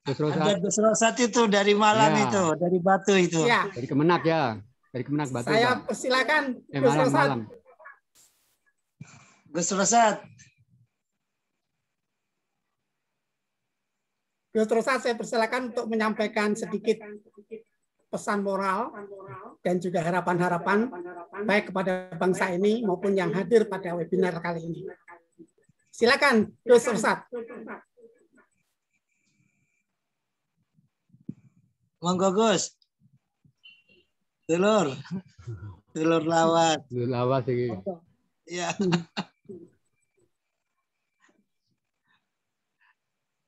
Gus Ada Rosat. Gus Rosat itu dari Malang Ya. itu, dari Batu itu. Ya, Dari Kemenak ya. Dari Kemenak Batu. saya Pak. persilakan Gus Malang, Rosat. Malang. Gus Rosat. Gus Rosat, saya persilakan untuk menyampaikan sedikit pesan moral dan juga harapan-harapan baik kepada bangsa ini maupun yang hadir pada webinar kali ini. Silakan, Gus Rosat. Monggo Gus. Dulur. Dulur lawat. Dulur lawas iki. Ya.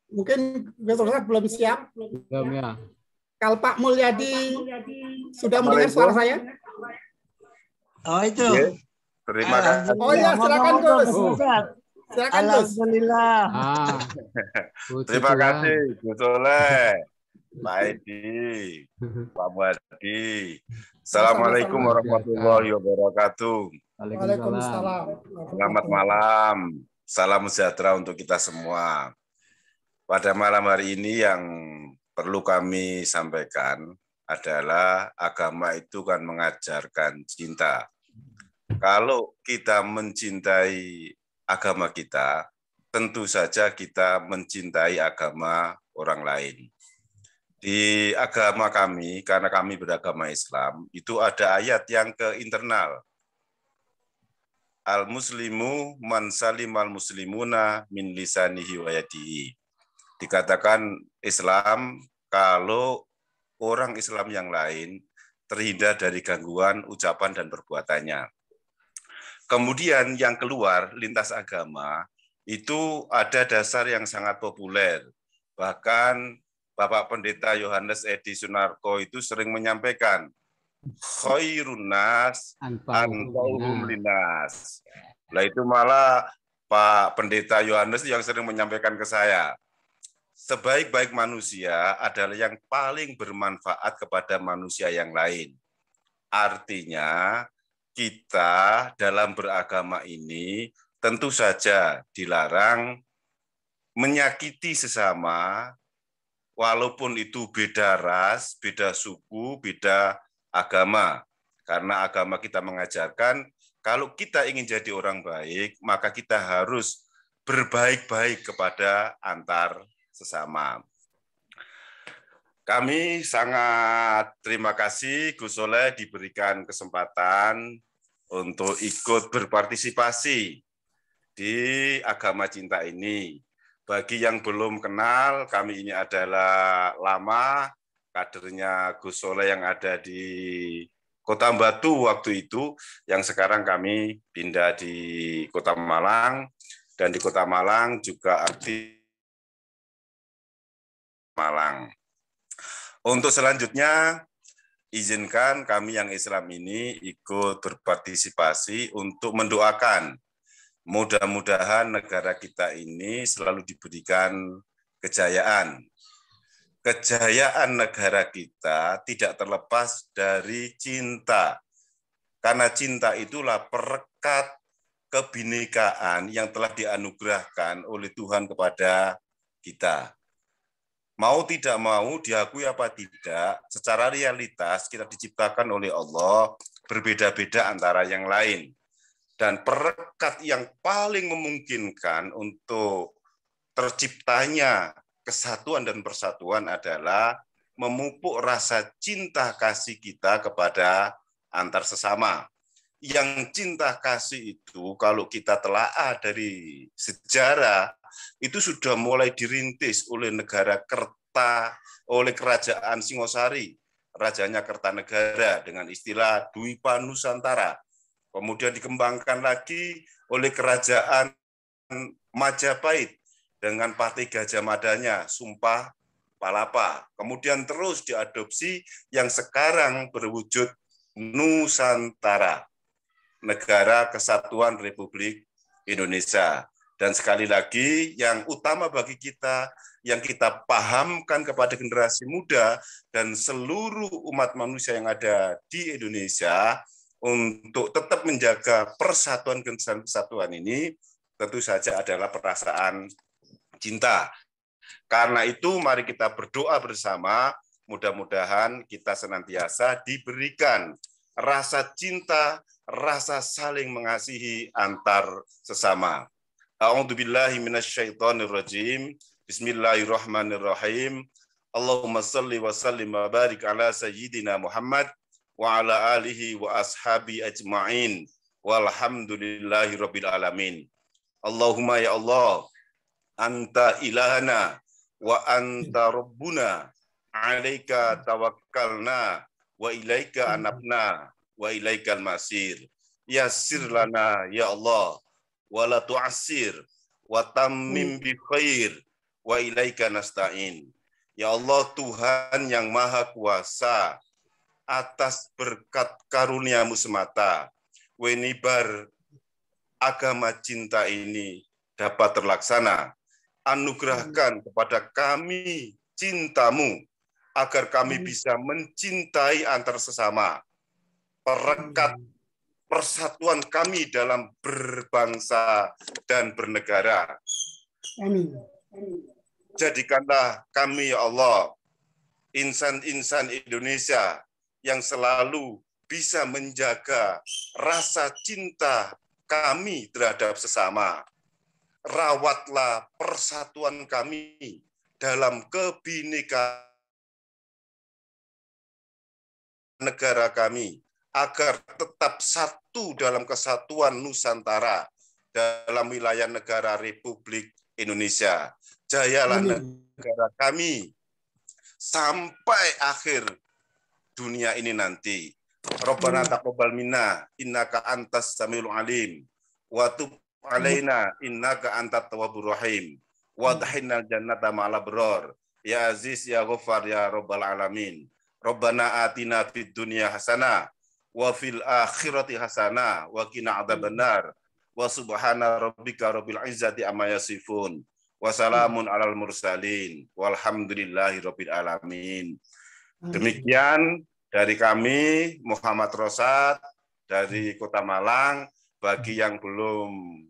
Mungkin Gus Rosat belum siap. Belum ya. Kalau Pak Mulyadi sudah mendengar suara saya? Oh itu. Oke. Terima kasih. Oh ya, silakan Gus. Silakan Gus. Alhamdulillah. Terima kasih Gus Soleh, Pak Edi, Pak Muhadi. Assalamualaikum warahmatullahi wabarakatuh. Waalaikumsalam. Selamat malam. Salam sejahtera untuk kita semua. Pada malam hari ini yang perlu kami sampaikan adalah agama itu kan mengajarkan cinta. Kalau kita mencintai agama kita, tentu saja kita mencintai agama orang lain. Di agama kami, karena kami beragama Islam, itu ada ayat yang ke internal. Al-muslimu man salimal muslimuna min lisanihi wa yadihi. Dikatakan Islam kalau orang Islam yang lain terhindar dari gangguan ucapan dan perbuatannya. Kemudian yang keluar lintas agama itu ada dasar yang sangat populer. Bahkan Bapak Pendeta Yohanes Edi Sunarko itu sering menyampaikan khairun nas anfa'uhum linnas. Lah itu malah Pak Pendeta Yohanes yang sering menyampaikan ke saya. Sebaik-baik manusia adalah yang paling bermanfaat kepada manusia yang lain. Artinya, kita dalam beragama ini tentu saja dilarang menyakiti sesama, walaupun itu beda ras, beda suku, beda agama. Karena agama kita mengajarkan, kalau kita ingin jadi orang baik, maka kita harus berbaik-baik kepada antar sesama. Kami sangat terima kasih Gus Soleh diberikan kesempatan untuk ikut berpartisipasi di agama cinta ini. Bagi yang belum kenal, kami ini adalah lama kadernya Gus Soleh yang ada di Kota Batu waktu itu, yang sekarang kami pindah di Kota Malang, dan di Kota Malang juga aktif Malang. Untuk selanjutnya, izinkan kami yang Islam ini ikut berpartisipasi untuk mendoakan mudah-mudahan negara kita ini selalu diberikan kejayaan. Kejayaan negara kita tidak terlepas dari cinta. Karena cinta itulah perekat kebinekaan yang telah dianugerahkan oleh Tuhan kepada kita. Mau tidak mau, diakui apa tidak, secara realitas kita diciptakan oleh Allah berbeda-beda antara yang lain. Dan perekat yang paling memungkinkan untuk terciptanya kesatuan dan persatuan adalah memupuk rasa cinta kasih kita kepada antar sesama. Yang cinta kasih itu kalau kita telaah dari sejarah, itu sudah mulai dirintis oleh negara Kerta, oleh kerajaan Singosari, rajanya Kertanegara dengan istilah Dwipa Nusantara. Kemudian dikembangkan lagi oleh kerajaan Majapahit dengan Patih Gajah Madanya, Sumpah Palapa. Kemudian terus diadopsi yang sekarang berwujud Nusantara, Negara Kesatuan Republik Indonesia. Dan sekali lagi, yang utama bagi kita, yang kita pahamkan kepada generasi muda dan seluruh umat manusia yang ada di Indonesia untuk tetap menjaga persatuan dan kesatuan ini, tentu saja adalah perasaan cinta. Karena itu mari kita berdoa bersama, mudah-mudahan kita senantiasa diberikan rasa cinta, rasa saling mengasihi antar sesama. A'udzubillahi minasyaitonirrajim. Bismillahirrahmanirrahim. Allahumma salli wa sallim wa barik ala sayyidina Muhammad wa ala alihi wa ashabi ajma'in. Walhamdulillahi rabbil alamin. Allahumma ya Allah, anta ilahana wa anta rabbuna, alaika tawakkalna wa ilaika anabna wa ilaikal masir. Yassir lana ya Allah wa la tu'assir wa tammim bi khair wa ilaika nasta'in. Ya Allah, Tuhan yang Maha Kuasa, atas berkat karunia-Mu semata, wenibar agama cinta ini dapat terlaksana. Anugerahkan kepada kami cinta-Mu, agar kami bisa mencintai antar sesama. Perekat persatuan kami dalam berbangsa dan bernegara. Amin. Jadikanlah kami, ya Allah, insan-insan Indonesia yang selalu bisa menjaga rasa cinta kami terhadap sesama. Rawatlah persatuan kami dalam kebinekaan negara kami, agar tetap satu dalam kesatuan Nusantara dalam wilayah negara Republik Indonesia. Jayalah negara kami sampai akhir dunia ini nanti. Rabbana taqabbal minna innaka antas samiul alim wa tub alaina innaka antat tawwabur rahim wa adkhilnal jannata ma'al abrar ya aziz ya ghaffar ya rabbal alamin. Rabbana atina fid dunya hasanah wa fil akhirati hasanah wa qina adzabannar wa subhana rabbika rabbil izzati amma yasifun. Wassalamun alal mursalin. Walhamdulillahi rabbil alamin. Demikian dari kami, Muhammad Rosad, dari Kota Malang. Bagi yang belum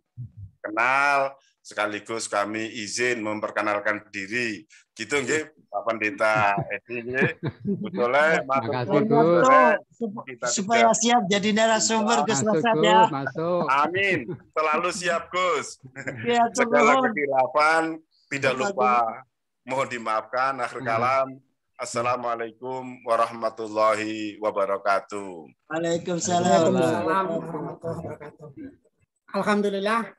kenal, sekaligus kami izin memperkenalkan diri. Gitu nggih, Pak Pendeta Edi nggih. Betulnya supaya siap jadi narasumber Gus Rosad ya. Masuk. Amin. Selalu siap Gus. Ya, Segala kekhilafan tidak lupa mohon dimaafkan. Akhir kalam. Assalamualaikum warahmatullahi wabarakatuh. Waalaikumsalam. Warahmatullahi wabarakatuh. Alhamdulillah,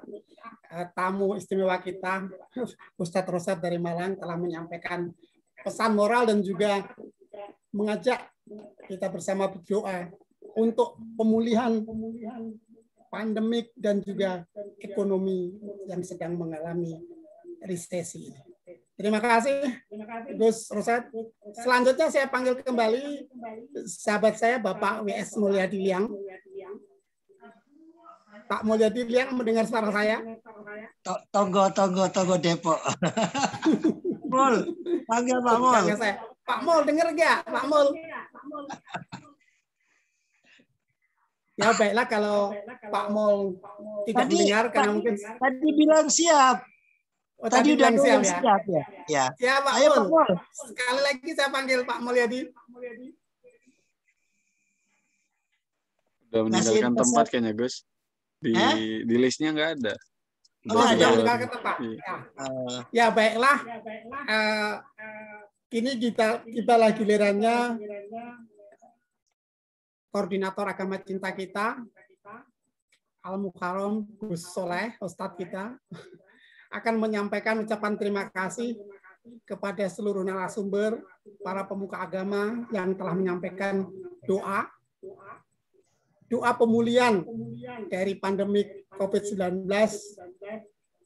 tamu istimewa kita, Ustadz Rosad dari Malang, telah menyampaikan pesan moral dan juga mengajak kita bersama berdoa untuk pemulihan pandemik dan juga ekonomi yang sedang mengalami resesi. Terima kasih, Gus Rosad. Selanjutnya saya panggil kembali sahabat saya, Bapak W.S. Mulyadi Liang. Pak Mulyadi Liang mendengar suara saya? Tunggu Depok. Mul, panggil Pak Mul. Pak Mul, dengar nggak? Pak Mul. Ya baiklah kalau Pak Mul tidak mendengar karena mungkin tadi bilang siap. Oh, tadi udah siap ya. Ya. Siap Pak Ayo, Mul. Pak Mul. Sekali lagi saya panggil Pak Mulyadi. Udah meninggalkan tempat kayaknya Gus. Di listnya nggak ada. Oh, ada. Meninggalkan tempat. Ya baiklah. Kini kita lagi gilirannya koordinator agama cinta kita, Al-Mukarram Gus Soleh, Ustadz kita, akan menyampaikan ucapan terima kasih kepada seluruh narasumber, para pemuka agama yang telah menyampaikan doa pemulihan dari pandemik COVID-19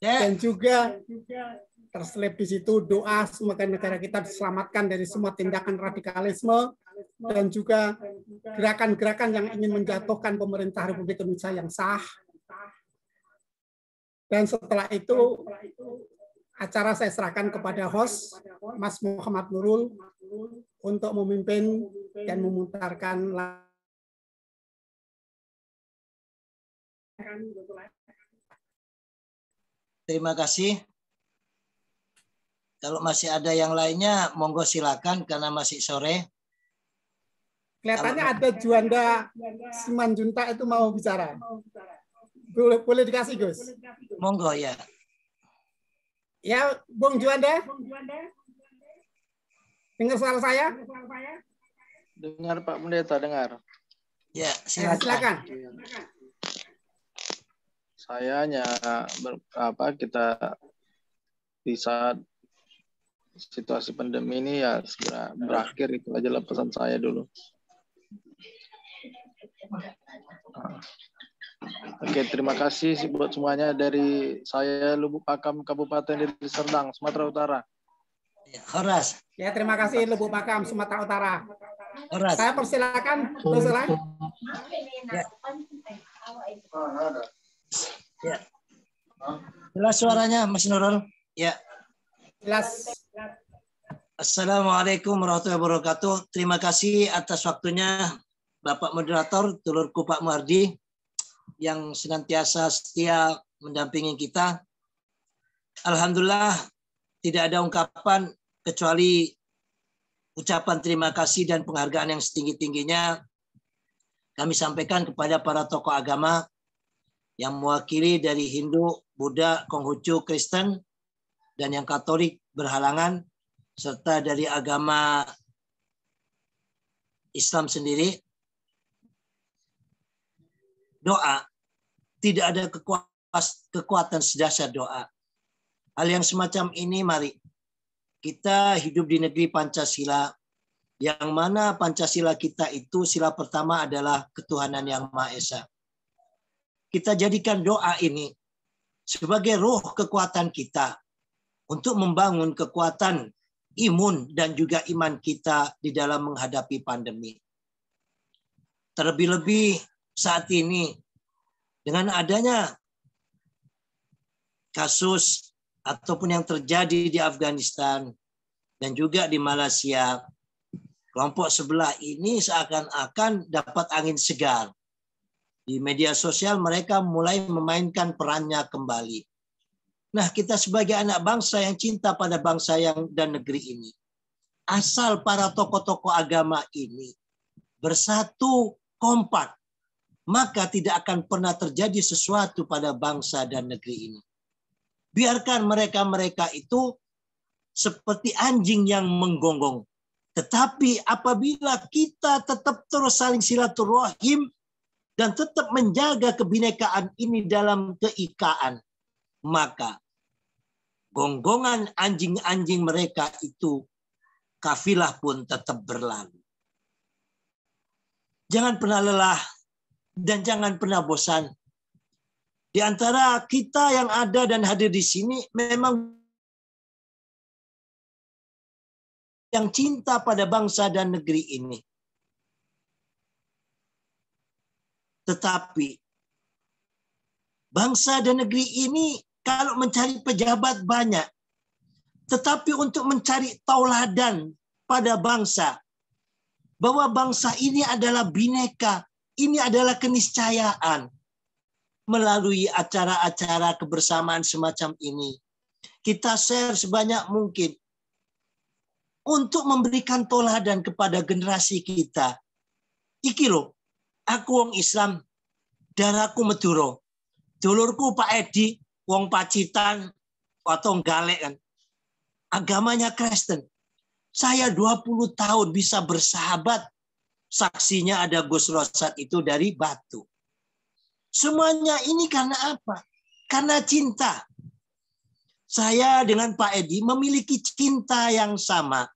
dan juga terselip di situ doa semoga negara kita diselamatkan dari semua tindakan radikalisme dan juga gerakan-gerakan yang ingin menjatuhkan pemerintah Republik Indonesia yang sah. Dan setelah itu acara saya serahkan kepada host Mas Muhammad Nurul untuk memimpin dan memutarkan. Terima kasih. Kalau masih ada yang lainnya, monggo silakan karena masih sore. Kelihatannya ada Juanda Simanjunta itu mau bicara. Boleh dikasih, Gus? Monggo ya. Ya, Bung Juanda. Dengar suara saya? Dengar Pak Pendeta, dengar. Ya, silakan. Saya hanya kita di saat situasi pandemi ini ya segera berakhir, itu aja lah pesan saya dulu. Oke, terima kasih buat semuanya dari saya Lubuk Pakam Kabupaten Deli Serdang, Sumatera Utara. Horas. Ya, terima kasih Lubuk Pakam Sumatera Utara. Horas. Saya persilakan, Ursula. Ya. Ya. Jelas suaranya Mas Nurul? Ya. Jelas. Assalamualaikum warahmatullahi wabarakatuh. Terima kasih atas waktunya Bapak Moderator, dulurku Pak Muhardi, yang senantiasa setia mendampingi kita. Alhamdulillah, tidak ada ungkapan kecuali ucapan terima kasih dan penghargaan yang setinggi-tingginya kami sampaikan kepada para tokoh agama yang mewakili dari Hindu, Buddha, Konghucu, Kristen, dan yang Katolik berhalangan, serta dari agama Islam sendiri. Doa, tidak ada kekuatan sedahsyat doa. Hal yang semacam ini, mari kita hidup di negeri Pancasila, yang mana Pancasila kita itu sila pertama adalah ketuhanan yang Maha Esa. Kita jadikan doa ini sebagai roh kekuatan kita untuk membangun kekuatan imun dan juga iman kita di dalam menghadapi pandemi. Terlebih-lebih saat ini dengan adanya kasus ataupun yang terjadi di Afghanistan dan juga di Malaysia, kelompok sebelah ini seakan-akan dapat angin segar. Di media sosial mereka mulai memainkan perannya kembali. Nah, kita sebagai anak bangsa yang cinta pada bangsa dan negeri ini, asal para tokoh-tokoh agama ini bersatu kompak, maka tidak akan pernah terjadi sesuatu pada bangsa dan negeri ini. Biarkan mereka-mereka itu seperti anjing yang menggonggong. Tetapi apabila kita tetap terus saling silaturahim dan tetap menjaga kebinekaan ini dalam keikaan, maka gonggongan anjing-anjing mereka itu kafilah pun tetap berlalu. Jangan pernah lelah dan jangan pernah bosan. Di antara kita yang ada dan hadir di sini memang yang cinta pada bangsa dan negeri ini. Tetapi bangsa dan negeri ini kalau mencari pejabat banyak, tetapi untuk mencari tauladan pada bangsa, bahwa bangsa ini adalah bineka, ini adalah keniscayaan. Melalui acara-acara kebersamaan semacam ini, kita share sebanyak mungkin untuk memberikan tauladan kepada generasi kita. Iki loh, aku wong Islam, darahku Madura. Dulurku Pak Edi, wong Pacitan atau Galek kan. Agamanya Kristen. Saya 20 tahun bisa bersahabat. Saksinya ada Gus Rosat itu dari Batu. Semuanya ini karena apa? Karena cinta. Saya dengan Pak Edi memiliki cinta yang sama.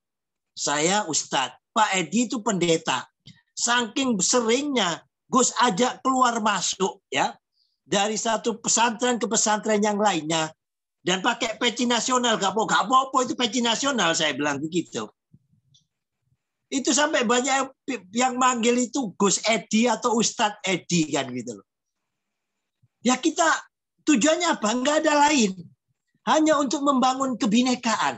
Saya Ustadz, Pak Edi itu pendeta. Saking seringnya Gus ajak keluar masuk ya, dari satu pesantren ke pesantren yang lainnya, dan pakai peci nasional, gak apa-apa itu peci nasional, saya bilang begitu. Itu sampai banyak yang manggil itu Gus Edi atau Ustadz Edi kan gitu loh. Ya kita tujuannya apa? Enggak ada lain. Hanya untuk membangun kebinekaan.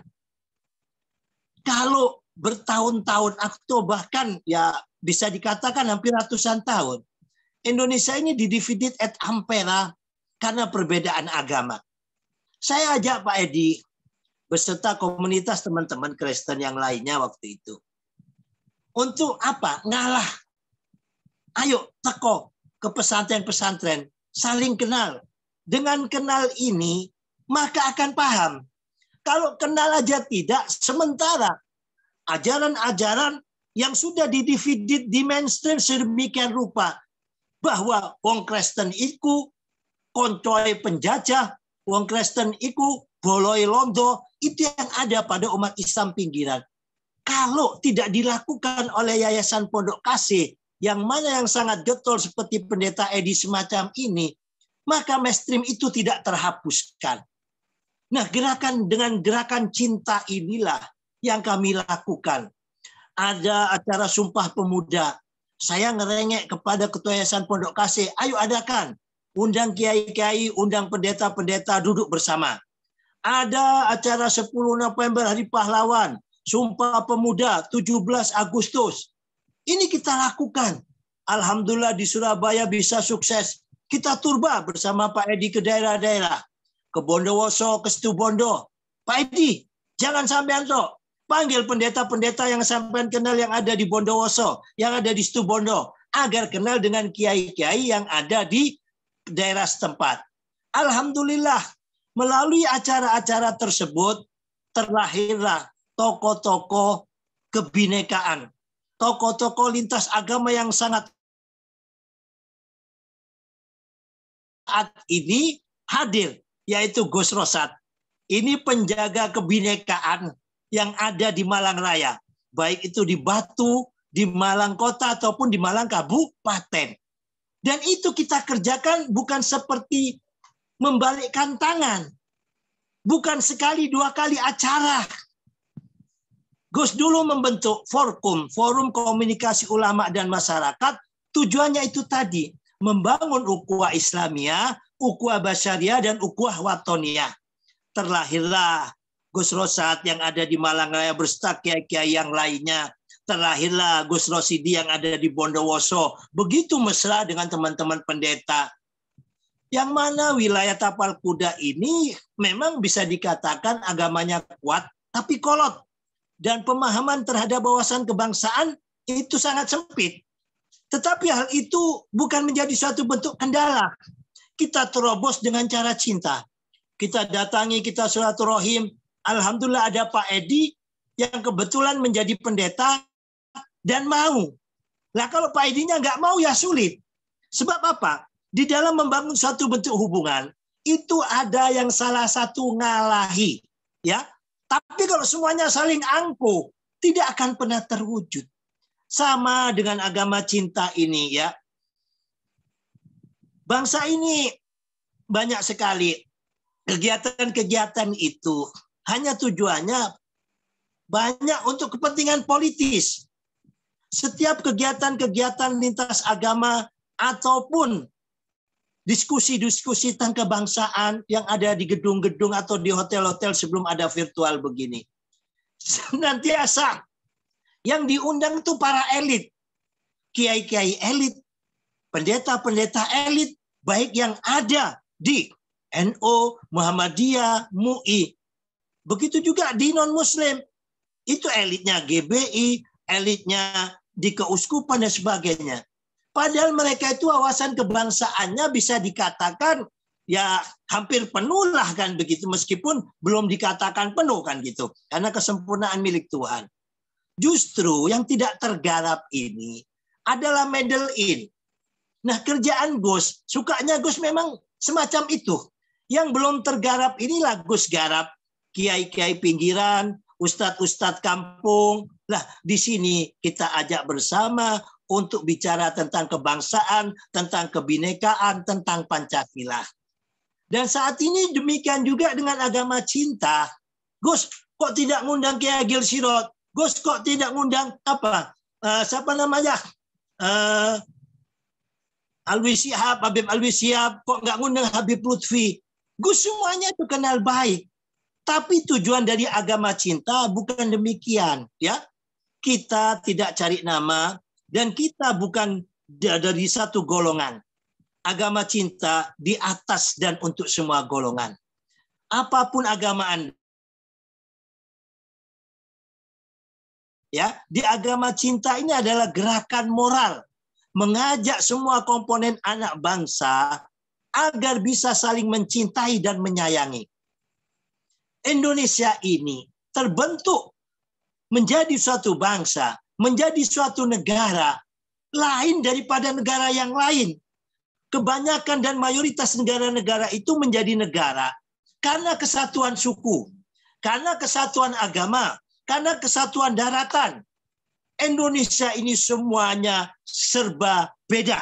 Kalau bertahun-tahun atau bahkan ya bisa dikatakan hampir ratusan tahun, Indonesia ini didivided et impera karena perbedaan agama. Saya ajak Pak Edi, beserta komunitas teman-teman Kristen yang lainnya waktu itu. Untuk apa? Ngalah. Ayo teko ke pesantren-pesantren, saling kenal. Dengan kenal ini, maka akan paham. Kalau kenal aja tidak, sementara ajaran-ajaran yang sudah didivided di mainstream sedemikian rupa, bahwa wong Kristen iku koncoy penjajah, wong Kristen iku boloi londo, itu yang ada pada umat Islam pinggiran. Kalau tidak dilakukan oleh Yayasan Pondok Kasih, yang mana yang sangat getol seperti Pendeta Edi semacam ini, maka mainstream itu tidak terhapuskan. Nah, dengan gerakan cinta inilah yang kami lakukan. Ada acara Sumpah Pemuda. Saya ngerengek kepada Ketua Yayasan Pondok Kasih, ayo adakan. Undang kiai-kiai, undang pendeta-pendeta duduk bersama. Ada acara 10 November Hari Pahlawan, Sumpah Pemuda 17 Agustus. Ini kita lakukan. Alhamdulillah di Surabaya bisa sukses. Kita turba bersama Pak Edi ke daerah-daerah. Ke Bondowoso, ke Situbondo. Pak Edi, jangan sampean tok. Panggil pendeta-pendeta yang sampean kenal yang ada di Bondowoso, yang ada di Situbondo, agar kenal dengan kiai-kiai yang ada di daerah setempat. Alhamdulillah, melalui acara-acara tersebut, terlahirlah tokoh-tokoh kebinekaan. Tokoh-tokoh lintas agama yang sangat saat ini hadir, yaitu Gus Rosad. Ini penjaga kebinekaan yang ada di Malang Raya. Baik itu di Batu, di Malang Kota, ataupun di Malang Kabupaten. Dan itu kita kerjakan bukan seperti membalikkan tangan. Bukan sekali dua kali acara. Gus dulu membentuk Forum Komunikasi Ulama dan Masyarakat. Tujuannya itu tadi, membangun ukhuwah Islamiyah, ukhuwah Basyariah, dan ukhuwah Watoniyah. Terlahirlah Gus Rosad yang ada di Malang Raya beserta kiai-kiai yang lainnya. Terlahirlah Gus Rosidi yang ada di Bondowoso. Begitu mesra dengan teman-teman pendeta. Yang mana wilayah Tapal Kuda ini memang bisa dikatakan agamanya kuat, tapi kolot. Dan pemahaman terhadap wawasan kebangsaan itu sangat sempit. Tetapi hal itu bukan menjadi suatu bentuk kendala. Kita terobos dengan cara cinta. Kita datangi, kita silaturahim. Alhamdulillah ada Pak Edi yang kebetulan menjadi pendeta dan mau. Nah kalau Pak Edinya nggak mau ya sulit. Sebab apa? Di dalam membangun suatu bentuk hubungan, itu ada yang salah satu ngalahi. Ya. Tapi kalau semuanya saling angkuh, tidak akan pernah terwujud. Sama dengan agama cinta ini ya. Bangsa ini banyak sekali kegiatan-kegiatan itu hanya tujuannya banyak untuk kepentingan politis. Setiap kegiatan-kegiatan lintas agama ataupun diskusi-diskusi tentang kebangsaan yang ada di gedung-gedung atau di hotel-hotel sebelum ada virtual begini. Senantiasa yang diundang itu para elit. Kiai-kiai elit, pendeta-pendeta elit, baik yang ada di NU, Muhammadiyah, MUI. Begitu juga di non-muslim. Itu elitnya GBI, elitnya di keuskupan dan sebagainya. Padahal mereka itu wawasan kebangsaannya bisa dikatakan ya hampir penuh lah kan begitu. Meskipun belum dikatakan penuh kan gitu. Karena kesempurnaan milik Tuhan. Justru yang tidak tergarap ini adalah middle in. Nah kerjaan Gus, sukanya Gus memang semacam itu. Yang belum tergarap inilah Gus garap. Kiai-kiai pinggiran, ustadz-ustadz kampung. Lah di sini kita ajak bersama untuk bicara tentang kebangsaan, tentang kebinekaan, tentang Pancasila. Dan saat ini demikian juga dengan agama cinta. Gus, kok tidak ngundang Kiai Agil Sirot? Gus, kok tidak ngundang apa? Siapa namanya? Alwi Syihab, Habib Alwi Syihab, kok nggak ngundang Habib Lutfi? Gus semuanya itu kenal baik. Tapi tujuan dari agama cinta bukan demikian, ya. Kita tidak cari nama dan kita bukan dari satu golongan. Agama cinta di atas dan untuk semua golongan. Apapun agama Anda, Ya, di agama cinta ini adalah gerakan moral, mengajak semua komponen anak bangsa agar bisa saling mencintai dan menyayangi. Indonesia ini terbentuk menjadi suatu bangsa, menjadi suatu negara lain daripada negara yang lain. Kebanyakan dan mayoritas negara-negara itu menjadi negara karena kesatuan suku, karena kesatuan agama, karena kesatuan daratan. Indonesia ini semuanya serba beda.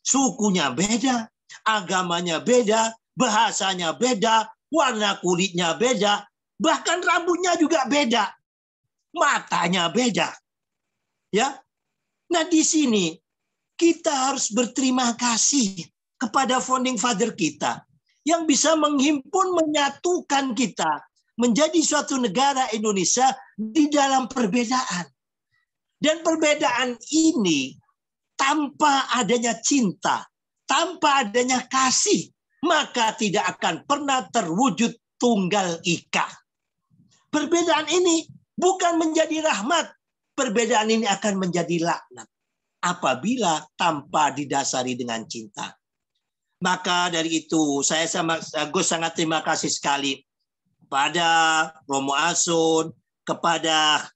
Sukunya beda, agamanya beda, bahasanya beda, warna kulitnya beda, bahkan rambutnya juga beda, matanya beda. Ya. Nah, di sini kita harus berterima kasih kepada founding father kita yang bisa menghimpun, menyatukan kita menjadi suatu negara Indonesia di dalam perbedaan. Dan perbedaan ini tanpa adanya cinta, tanpa adanya kasih, maka tidak akan pernah terwujud tunggal ika. Perbedaan ini bukan menjadi rahmat, perbedaan ini akan menjadi laknat apabila tanpa didasari dengan cinta. Maka dari itu saya sangat terima kasih sekali kepada Romo Asun, kepada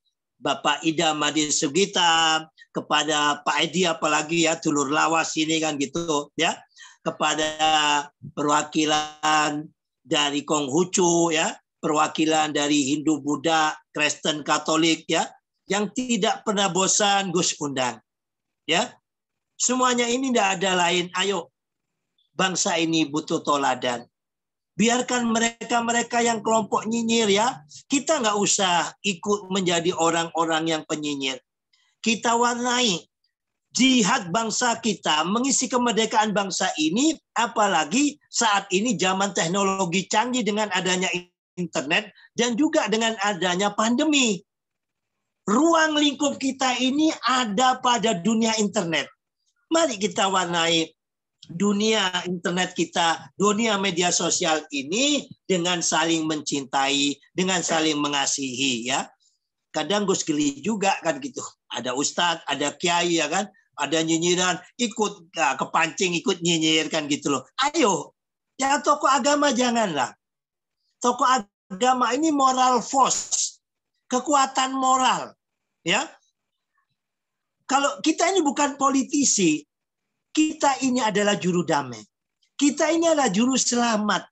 Bapak Ida Madin Sugita, kepada Pak Edi apalagi ya, dulur lawas ini kan gitu ya, kepada perwakilan dari Konghucu ya, perwakilan dari Hindu, Buddha, Kristen, Katolik ya, yang tidak pernah bosan Gus undang ya. Semuanya ini tidak ada lain, ayo bangsa ini butuh toladan. Biarkan mereka-mereka yang kelompok nyinyir ya, kita nggak usah ikut menjadi orang-orang yang penyinyir. Kita warnai jihad bangsa kita, mengisi kemerdekaan bangsa ini, apalagi saat ini zaman teknologi canggih dengan adanya internet dan juga dengan adanya pandemi. Ruang lingkup kita ini ada pada dunia internet. Mari kita warnai dunia internet kita, dunia media sosial ini dengan saling mencintai, dengan saling mengasihi ya. Kadang Gus geli juga kan gitu. Ada ustadz, ada kiai ya kan, ada nyinyiran, ikut kepancing, ikut nyinyir kan gitu loh. Ayo, ya tokoh agama janganlah. Tokoh agama ini moral force, kekuatan moral ya. Kalau kita ini bukan politisi, kita ini adalah juru damai. Kita ini adalah juru selamat.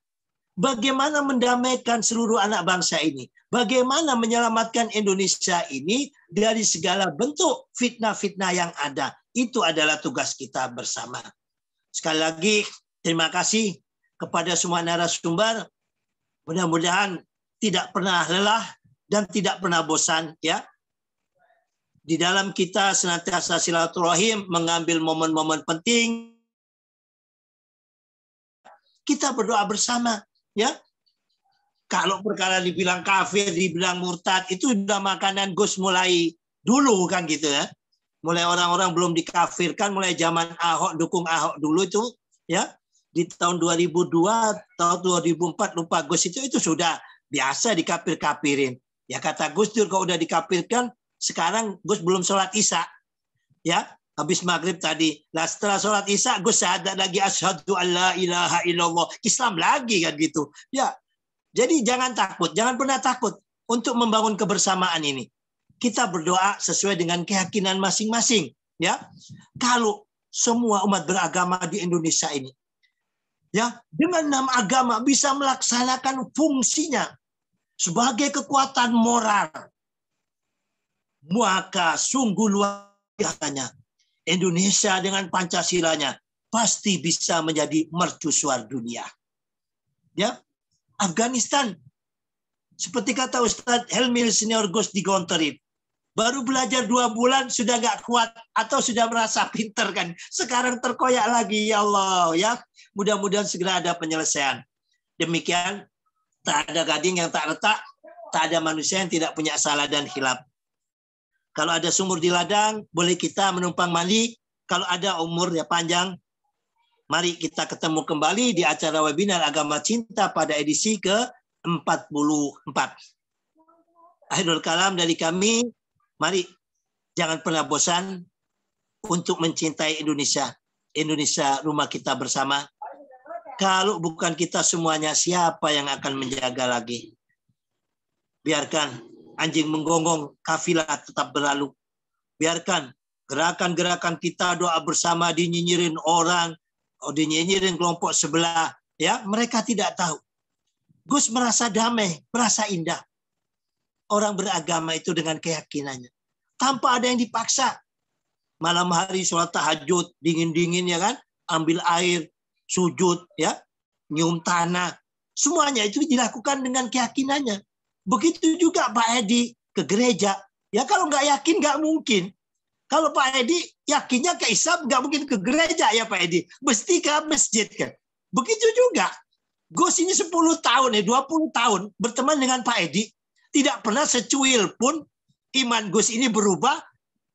Bagaimana mendamaikan seluruh anak bangsa ini? Bagaimana menyelamatkan Indonesia ini dari segala bentuk fitnah-fitnah yang ada? Itu adalah tugas kita bersama. Sekali lagi, terima kasih kepada semua narasumber. Mudah-mudahan tidak pernah lelah dan tidak pernah bosan ya. Di dalam kita senantiasa silaturahim, mengambil momen-momen penting. Kita berdoa bersama, ya. Kalau perkara dibilang kafir, dibilang murtad, itu sudah makanan Gus mulai dulu kan gitu ya. Mulai orang-orang belum dikafirkan, mulai zaman Ahok, dukung Ahok dulu itu, ya. Di tahun 2002, tahun 2004 lupa Gus itu sudah biasa dikafir-kafirin. Ya kata Gus Dur kalau udah dikafirkan, sekarang Gus belum sholat Isya, ya habis maghrib tadi. Nah setelah sholat Isya Gus syahadat lagi asyhadu alla ilaha illallah, Islam lagi kan gitu. Ya jadi jangan takut, jangan pernah takut untuk membangun kebersamaan ini. Kita berdoa sesuai dengan keyakinan masing-masing. Ya kalau semua umat beragama di Indonesia ini, ya dengan 6 agama bisa melaksanakan fungsinya sebagai kekuatan moral, maka sungguh luar biasanya Indonesia dengan Pancasilanya pasti bisa menjadi mercusuar dunia. Ya, Afghanistan seperti kata Ustadz Helmi Senior Gus digonterin, baru belajar 2 bulan sudah nggak kuat atau sudah merasa pinter kan? Sekarang terkoyak lagi, ya Allah ya. Mudah-mudahan segera ada penyelesaian. Demikian, tak ada gading yang tak retak, tak ada manusia yang tidak punya salah dan hilaf. Kalau ada sumur di ladang, boleh kita menumpang mandi. Kalau ada umur ya panjang, mari kita ketemu kembali di acara webinar Agama Cinta pada edisi ke-44. Akhirul kalam dari kami, Mari jangan pernah bosan untuk mencintai Indonesia. Indonesia rumah kita bersama. Kalau bukan kita semuanya, siapa yang akan menjaga lagi? Biarkan anjing menggonggong, kafilah tetap berlalu. Biarkan gerakan-gerakan kita doa bersama dinyinyirin orang, dinyinyirin kelompok sebelah. Ya, mereka tidak tahu. Gus merasa damai, merasa indah. Orang beragama itu dengan keyakinannya. Tanpa ada yang dipaksa. Malam hari sholat tahajud, dingin-dingin ya kan. Ambil air, sujud, ya, nyium tanah. Semuanya itu dilakukan dengan keyakinannya. Begitu juga Pak Edi ke gereja. Ya kalau nggak yakin nggak mungkin. Kalau Pak Edi yakinnya ke Islam nggak mungkin ke gereja ya Pak Edi. Mesti ke masjid kan. Begitu juga. Gus ini 10 tahun, 20 tahun berteman dengan Pak Edi. Tidak pernah secuil pun iman Gus ini berubah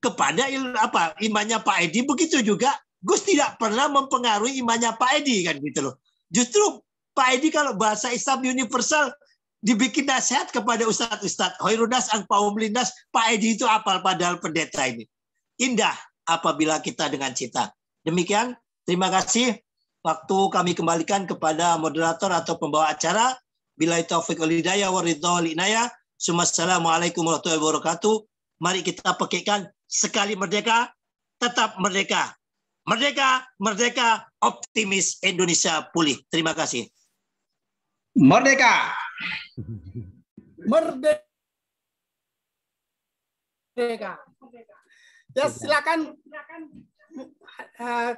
kepada imannya Pak Edi. Begitu juga Gus tidak pernah mempengaruhi imannya Pak Edi kan gitu loh. Justru Pak Edi kalau bahasa Islam universal dibikin nasihat kepada ustadz-ustadz. Hoirunas angpaum lindas, Pak Edi itu apal padahal pendeta ini. Indah apabila kita dengan cinta. Demikian, terima kasih. Waktu kami kembalikan kepada moderator atau pembawa acara. Billahi taufiq wal hidayah wa ridha wal inayah. Assalamualaikum warahmatullahi wabarakatuh. Mari kita pakaikan sekali merdeka, tetap merdeka. Merdeka, merdeka, optimis Indonesia pulih. Terima kasih. Merdeka. Merdeka. Ya, silakan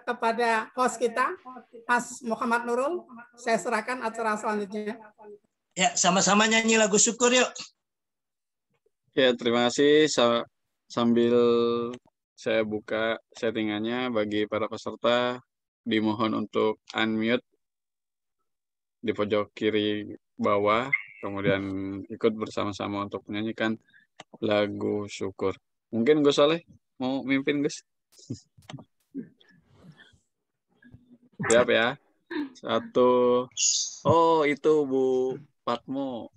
kepada host kita, Mas Muhammad Nurul. Saya serahkan acara selanjutnya. Ya, sama-sama nyanyi lagu syukur yuk. Ya, terima kasih. Sambil saya buka settingannya bagi para peserta, dimohon untuk unmute di pojok kiri bawah, kemudian ikut bersama-sama untuk menyanyikan lagu syukur. Mungkin Gus Soleh mau mimpin, Gus? Siap ya. 1. Oh, itu Bu Patmo.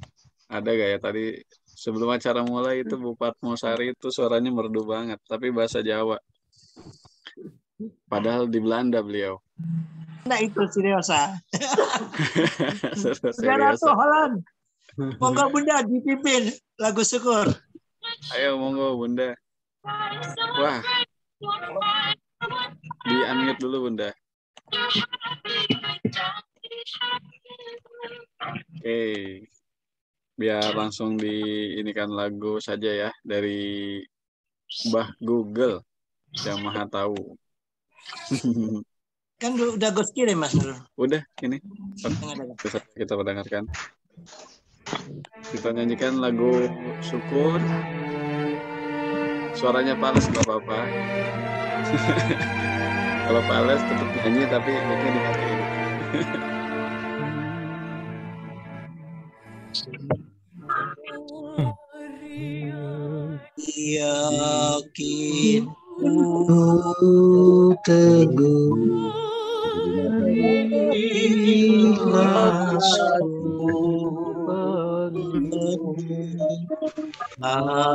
Ada gak ya tadi sebelum acara mulai itu Bu Patmo Sari itu suaranya merdu banget, tapi bahasa Jawa. Padahal di Belanda beliau. Nah itu seriosa. Serius. Holland. Monggo Bunda dipimpin lagu syukur. Ayo monggo Bunda. Wah. Di unmute dulu Bunda. Oke. Biar langsung diinikan lagu saja ya dari Mbah Google yang Maha Tahu. Kan udah Gus kirim Mas Nurul. Udah ini. Bisa kita mendengarkan. Kita nyanyikan lagu syukur. Suaranya Pales nggak apa-apa. Kalau Pales tetap nyanyi tapi mic-nya dimatiin. Yakin ku teguh ikhlasku akan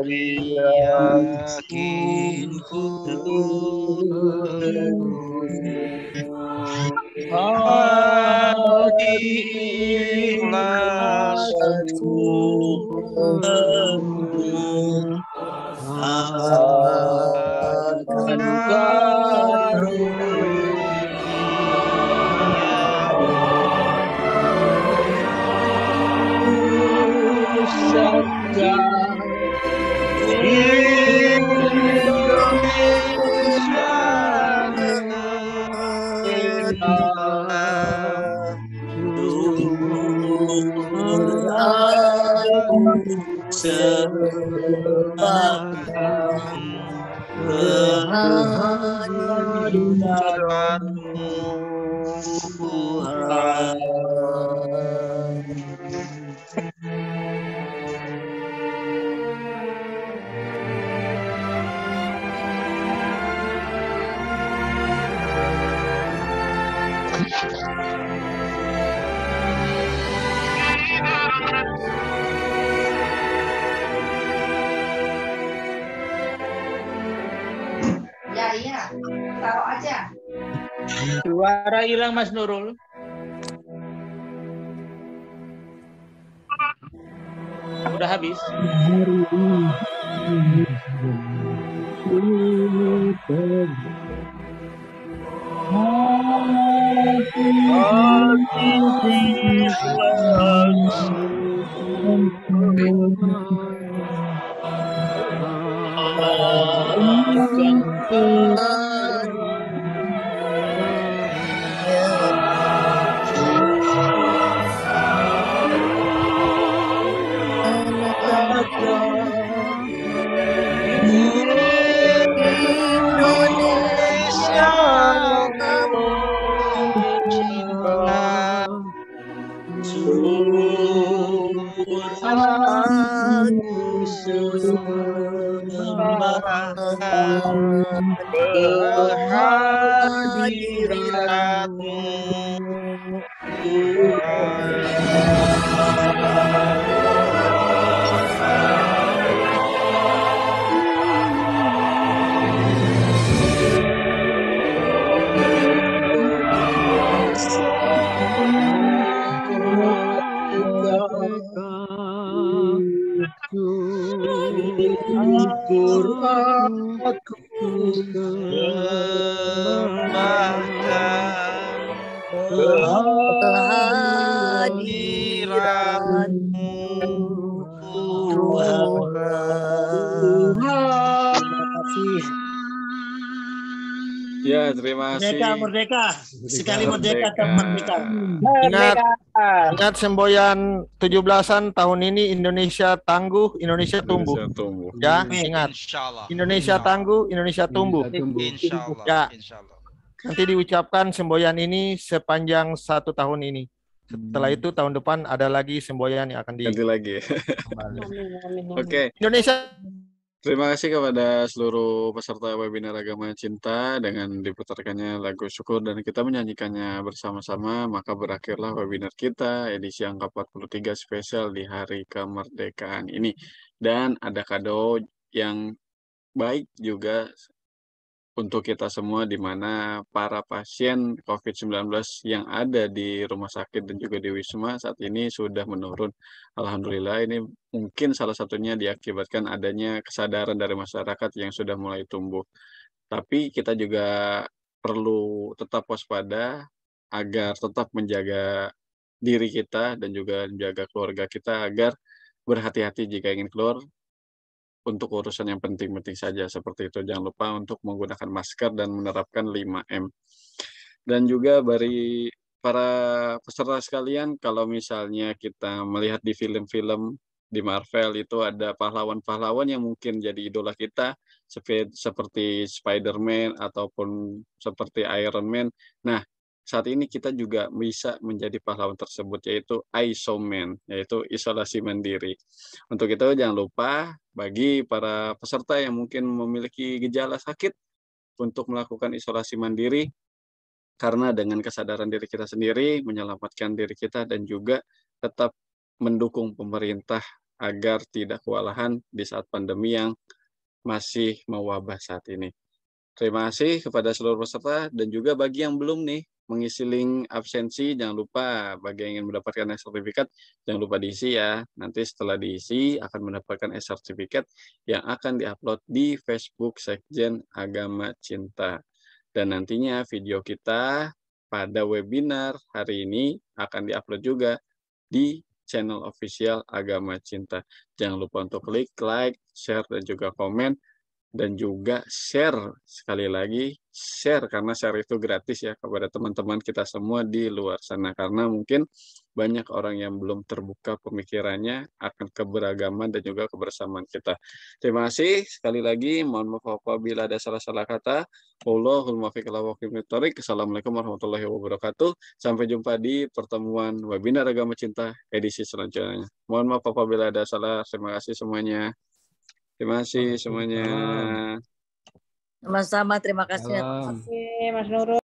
dari yakinku hati ikhlasku akan Indonesia kehadiran-Mu Tuhan. Ya, iya. Taruh aja. Suara hilang Mas Nurul. Udah habis. Indonesia kehadiran-Mu syukur aku sembahkan kehadiran-Mu Tuhan. Ya, terima kasih. Merdeka, sekali merdeka kan merdeka. Ingat semboyan 17-an tahun ini Indonesia tangguh, Indonesia tumbuh. Indonesia tumbuh. Ya, ingat. Insyaallah. Indonesia tangguh, Indonesia tumbuh. Insyaallah. Ya. Insyaallah. Nanti diucapkan semboyan ini sepanjang 1 tahun ini. Setelah itu tahun depan ada lagi semboyan yang akan Ganti lagi. Oke. Indonesia. Terima kasih kepada seluruh peserta webinar Agama Cinta dengan diputarkannya lagu syukur dan kita menyanyikannya bersama-sama, maka berakhirlah webinar kita edisi angka 43 spesial di hari kemerdekaan ini. Dan ada kado yang baik juga untuk kita semua, di mana para pasien COVID-19 yang ada di rumah sakit dan juga di Wisma saat ini sudah menurun. Alhamdulillah, ini mungkin salah satunya diakibatkan adanya kesadaran dari masyarakat yang sudah mulai tumbuh. Tapi kita juga perlu tetap waspada agar tetap menjaga diri kita dan juga menjaga keluarga kita agar berhati-hati jika ingin keluar untuk urusan yang penting-penting saja seperti itu. Jangan lupa untuk menggunakan masker dan menerapkan 5M. Dan juga bagi para peserta sekalian, kalau misalnya kita melihat di film-film di Marvel itu ada pahlawan-pahlawan yang mungkin jadi idola kita seperti Spider-Man ataupun seperti Iron Man. Nah, saat ini kita juga bisa menjadi pahlawan tersebut, yaitu isoman, yaitu isolasi mandiri. Untuk itu jangan lupa bagi para peserta yang mungkin memiliki gejala sakit untuk melakukan isolasi mandiri, karena dengan kesadaran diri kita sendiri, menyelamatkan diri kita dan juga tetap mendukung pemerintah agar tidak kewalahan di saat pandemi yang masih mewabah saat ini. Terima kasih kepada seluruh peserta dan juga bagi yang belum nih mengisi link absensi, jangan lupa bagi yang ingin mendapatkan sertifikat, jangan lupa diisi ya. Nanti setelah diisi akan mendapatkan sertifikat yang akan diupload di Facebook Sekjen Agama Cinta. Dan nantinya video kita pada webinar hari ini akan diupload juga di channel official Agama Cinta. Jangan lupa untuk klik, like, share, dan juga komen. dan juga share, sekali lagi share, karena share itu gratis ya kepada teman-teman kita semua di luar sana, karena mungkin banyak orang yang belum terbuka pemikirannya akan keberagaman dan juga kebersamaan kita. Terima kasih sekali lagi, mohon maaf apabila ada salah-salah kata. Wallahul muwaffiq ila aqwamit thoriq. Assalamualaikum warahmatullahi wabarakatuh. Sampai jumpa di pertemuan webinar Agama Cinta edisi selanjutnya. Mohon maaf apabila ada salah. Terima kasih semuanya. Terima kasih semuanya. Sama-sama, terima kasih. Salam. Oke, Mas Nurul.